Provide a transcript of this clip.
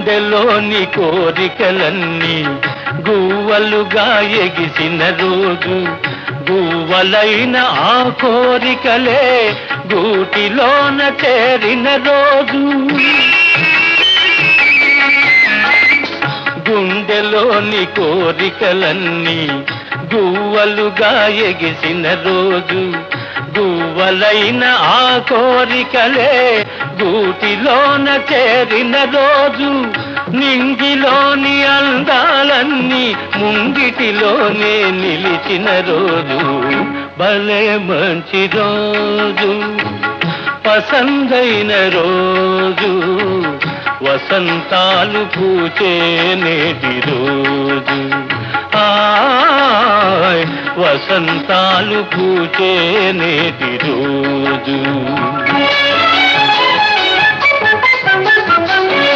గుండెలోని కోరికలన్నీ గువ్వలుగా ఎగిసిన రోజు, గువ్వలైన ఆ కోరికలే గూటిలోన చేరిన రోజు. గుండెలోని కోరికలన్నీ గువ్వలుగా ఎగిసిన రోజు, గువ్వలైన ఆ కోరికలే గూటిలోన చేరిన రోజు. నింగిలోని అందాలన్నీ ముంగిటిలోనే నిలిచిన రోజు, భలే మంచి రోజు, పసందైన రోజు, వసంతాలు పూచే నేటి రోజు. ఆయ్ వసంతాలు పూచే నేటి రోజు.